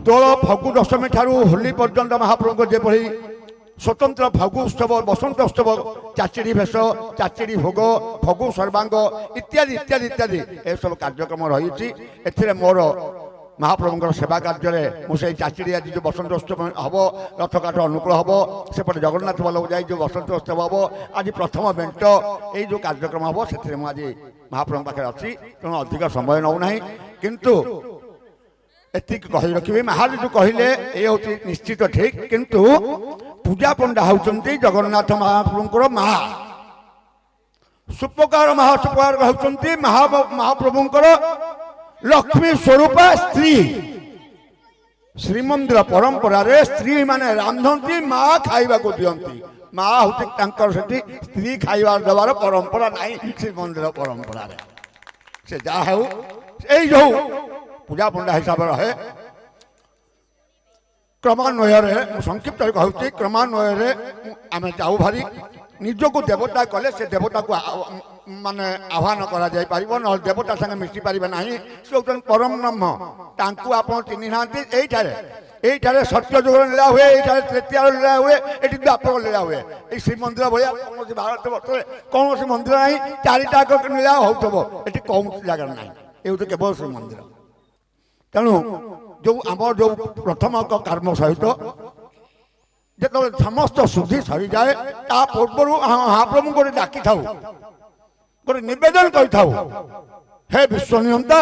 ଦୋଳ ଫଗୁ ଦଶମୀ ଠାରୁ ହୋଲି ପର୍ଯ୍ୟନ୍ତ ମହାପ୍ରଭୁଙ୍କ ଯେଭଳି ସ୍ୱତନ୍ତ୍ର ଫଗୁ ଉତ୍ସବ ବସନ୍ତ ଉତ୍ସବ ଚାଚିଡ଼ି ଭେଷ ଚାଚିଡ଼ି ଭୋଗ ଫଗୁ ସର୍ବାଙ୍ଗ ଇତ୍ୟାଦି ଇତ୍ୟାଦି ଇତ୍ୟାଦି ଏସବୁ କାର୍ଯ୍ୟକ୍ରମ ରହିଛି। ଏଥିରେ ମୋର ମହାପ୍ରଭୁଙ୍କର ସେବା କାର୍ଯ୍ୟରେ ମୁଁ ସେଇ ଚାଚିଡ଼ି ଆଜି ଯେଉଁ ବସନ୍ତ ଉତ୍ସବ ହେବ ରଥକାଠ ଅନୁକୂଳ ହେବ ସେପଟେ ଜଗନ୍ନାଥ ବଲ୍ଲଭ ଯାଇ ଯେଉଁ ବସନ୍ତ ଉତ୍ସବ ହେବ ଆଜି ପ୍ରଥମ ମେଣ୍ଟ ଏଇ ଯେଉଁ କାର୍ଯ୍ୟକ୍ରମ ହେବ ସେଥିରେ ମୁଁ ଆଜି ମହାପ୍ରଭୁଙ୍କ ପାଖରେ ଅଛି। ତେଣୁ ଅଧିକ ସମୟ ନେଉନାହିଁ କିନ୍ତୁ ଏତିକି କହି ରଖିବି। ମହାରାଜ ଯେଉଁ କହିଲେ ଏ ହେଉଛି ନିଶ୍ଚିତ ଠିକ କିନ୍ତୁ ପୂଜା ପଣ୍ଡା ହେଉଛନ୍ତି ଜଗନ୍ନାଥ ମହାପ୍ରଭୁଙ୍କର ମା ସୁପକାର ମହାସୁପକାର ହେଉଛନ୍ତି ମହାପ୍ରଭୁଙ୍କର ଲକ୍ଷ୍ମୀ ସ୍ୱରୂପା ସ୍ତ୍ରୀ। ଶ୍ରୀମନ୍ଦିର ପରମ୍ପରାରେ ସ୍ତ୍ରୀ ମାନେ ରାନ୍ଧନ୍ତି ମା ଖାଇବାକୁ ଦିଅନ୍ତି। ମା ହଉଛି ତାଙ୍କର ସେଠି ସ୍ତ୍ରୀ ଖାଇବା ଦେବାର ପରମ୍ପରା ନାହିଁ ଶ୍ରୀମନ୍ଦିର ପରମ୍ପରାରେ। ସେ ଯାହା ହେଉ ଏଇ ଯୋଉ ପୂଜା ପଣ୍ଡା ହିସାବରେ ରହେ କ୍ରମାନ୍ୱୟରେ ମୁଁ ସଂକ୍ଷିପ୍ତରେ କହୁଛି କ୍ରମାନ୍ୱୟରେ ଆମେ ଯାଉ ଭାରି ନିଜକୁ ଦେବତା କଲେ ସେ ଦେବତାକୁ ମାନେ ଆହ୍ୱାନ କରାଯାଇପାରିବ ନହେଲେ ଦେବତା ସାଙ୍ଗେ ମିଶି ପାରିବେ ନାହିଁ। ସେ ହେଉଛନ୍ତି ପରମ ବ୍ରହ୍ମ ତାଙ୍କୁ ଆପଣ ଚିହ୍ନି ନାହାନ୍ତି। এইଠାରେ ସତ୍ୟଯୁଗର ଲୀଳା ହୁଏ এইଠାରେ ତ୍ରେତୟାର ଲୀଳା ହୁଏ ଏଠି ଦ୍ୱାପର ଲୀଳା ହୁଏ। ଏଇ ଶ୍ରୀମନ୍ଦିର ଭଳିଆ କୌଣସି ଭାରତ ବର୍ଷରେ କୌଣସି ମନ୍ଦିର ନାହିଁ ଚାରିଟା ଲୀଳା ହେଉଥିବ ଏଠି କୌଣସି ଜାଗାରେ ନାହିଁ। ଏ ହେଉଛି କେବଳ ଶ୍ରୀମନ୍ଦିର। ତେଣୁ ଯେଉଁ ଆମର ଯେଉଁ ପ୍ରଥମ କର୍ମ ସହିତ ଯେତେବେଳେ ସମସ୍ତ ଶୁଦ୍ଧି ସରିଯାଏ ତା ପୂର୍ବରୁ ମହାପ୍ରଭୁଙ୍କୁ ଗୋଟେ ଡାକିଥାଉ ଗୋଟେ ନିବେଦନ କରିଥାଉ ହେ ବିଶ୍ୱ ନିୟନ୍ତା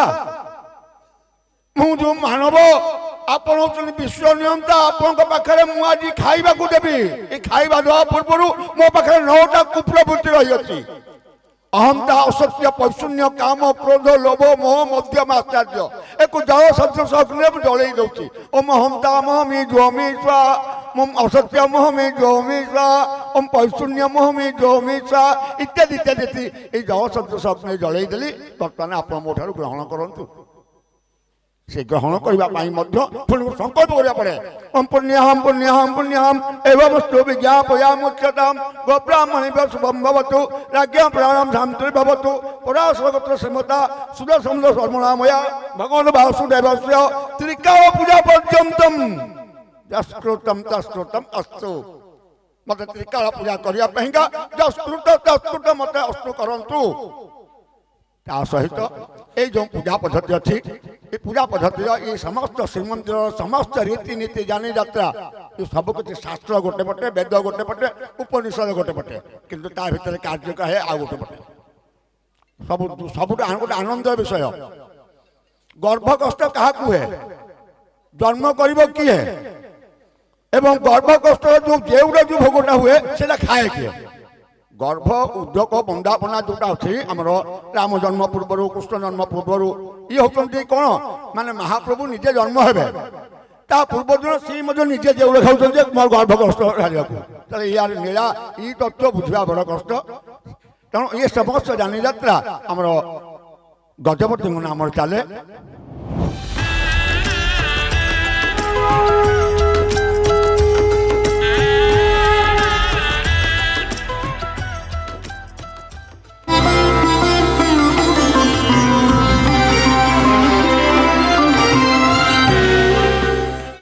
ମୁଁ ଯେଉଁ ମାନବ ଆପଣ ହେଉଛନ୍ତି ବିଶ୍ୱ ନିୟନ୍ତା ଆପଣଙ୍କ ପାଖରେ ମୁଁ ଆଜି ଖାଇବାକୁ ଦେବି। ଏ ଖାଇବା ଦେବା ପୂର୍ବରୁ ମୋ ପାଖରେ 9ଟା କୁପ୍ରବୃତ୍ତି ରହିଅଛି। ଅହନ୍ତା ଅସତ୍ୟ ପୈଶୂନ୍ୟ କାମ କ୍ରୋଧ ଲୋଭ ମୋହ ମଧ୍ୟମ ଆଶ୍ଚର୍ଯ୍ୟ ଏକୁ ଜଳ ସଦୃଶ ଅଗ୍ନିରେ ମୁଁ ଜଳେଇ ଦେଉଛି। ଓମ୍ ଅହନ୍ତା ମୋହମି ଜ୍ୱମି ସ୍ୱା ଓମ୍ ଅସତ୍ୟ ମୋହମି ଜ୍ୱମି ସ୍ୱା ଓମ୍ ପୈଶୂନ୍ୟ ମୋହମି ଜ୍ୱମି ସ୍ୱା ଇତ୍ୟାଦି ଇତ୍ୟାଦି ଏଇ ଜଳ ସଦୃଶ ଅଗ୍ନିରେ ଜଳେଇ ଦେଲି। ବର୍ତ୍ତମାନ ଆପଣ ମୋ ଠାରୁ ଗ୍ରହଣ କରନ୍ତୁ। ସେ ଗ୍ରହଣ କରିବା ପାଇଁ ମଧ୍ୟ ପୁଣି ସଂକଳ୍ପ କରିବା ପଡ଼େ। ଓମ୍ ପୁଣ୍ୟହମ୍ ପୁଣ୍ୟହମ୍ ପୁଣ୍ୟହମ୍ ଏବଂ ସ୍ତୁ ବିଜ୍ଞାପୟାମୁଚ୍ୟତାମ୍ ଗୋବ୍ରାହ୍ମଣେଭ୍ୟଃ ଶୁଭମ୍ ଭବତୁ ରାଜ୍ञ ପ୍ରାଣମ୍ ଶାନ୍ତିର୍ ଭବତୁ ପରାଶରଗୋତ୍ର ଶ୍ରୀମତା ସୁଦର୍ଶନ ଶର୍ମଣାମୟା ଭଗବାନ ବାସୁଦେବସ୍ୟ ତ୍ରିକାଳ ପୂଜା ପର୍ଯ୍ୟନ୍ତମ୍ ଯସ୍କୃତମ୍ ତସ୍କୃତମ୍ ଅସ୍ତୁ। ମତେ ତ୍ରିକାଳ ପୂଜା କରିବା ପାଇଁକା ଯସ୍କୃତ ତସ୍କୃତ ମତେ ଅସ୍ତୁ କରନ୍ତୁ। ତା ସହିତ ଏଇ ଯେଉଁ ପୂଜା ପଦ୍ଧତି ଅଛି ଏ ପୂଜା ପଦ୍ଧତିର ଏ ସମସ୍ତ ଶ୍ରୀମନ୍ଦିରର ସମସ୍ତ ରୀତିନୀତି ଯାନିଯାତ୍ରା ଏ ସବୁକିଛି ଶାସ୍ତ୍ର ଗୋଟେ ପଟେ ବେଦ ଗୋଟେ ପଟେ ଉପନିଷଦ ଗୋଟେ ପଟେ କିନ୍ତୁ ତା ଭିତରେ କାର୍ଯ୍ୟ କହେ ଆଉ ଗୋଟେ ପଟେ। ସବୁଠୁ ଗୋଟେ ଆନନ୍ଦ ବିଷୟ ଗର୍ଭ କଷ୍ଟ କାହାକୁ ହୁଏ ଜନ୍ମ କରିବ କିଏ ଏବଂ ଗର୍ଭ କଷ୍ଟର ଯେଉଁଟା ଯେଉଁ ଭୋଗଟା ହୁଏ ସେଇଟା ଖାଏ କିଏ। ଗର୍ଭ ଉଦ୍ୟୋଗ ବନ୍ଦାପନା ଯୋଉଟା ଅଛି ଆମର ରାମ ଜନ୍ମ ପୂର୍ବରୁ କୃଷ୍ଣ ଜନ୍ମ ପୂର୍ବରୁ ଇଏ ହେଉଛନ୍ତି କ'ଣ ମାନେ ମହାପ୍ରଭୁ ନିଜେ ଜନ୍ମ ହେବେ ତା ପୂର୍ବ ଦିନ ସିଏ ମଧ୍ୟ ନିଜେ ଯେଉଁ ଖାଉଛନ୍ତି ମୋର ଗର୍ଭ କଷ୍ଟ ହାରିବାକୁ। ତାହେଲେ ୟାର ନୀଳା ଇ ତତ୍ତ୍ୱ ବୁଝିବା ବଡ଼ କଷ୍ଟ। ତେଣୁ ଏ ସମସ୍ତ ଯାନିଯାତ୍ରା ଆମର ଗଜପତିଙ୍କ ନାମରେ ଚାଲେ।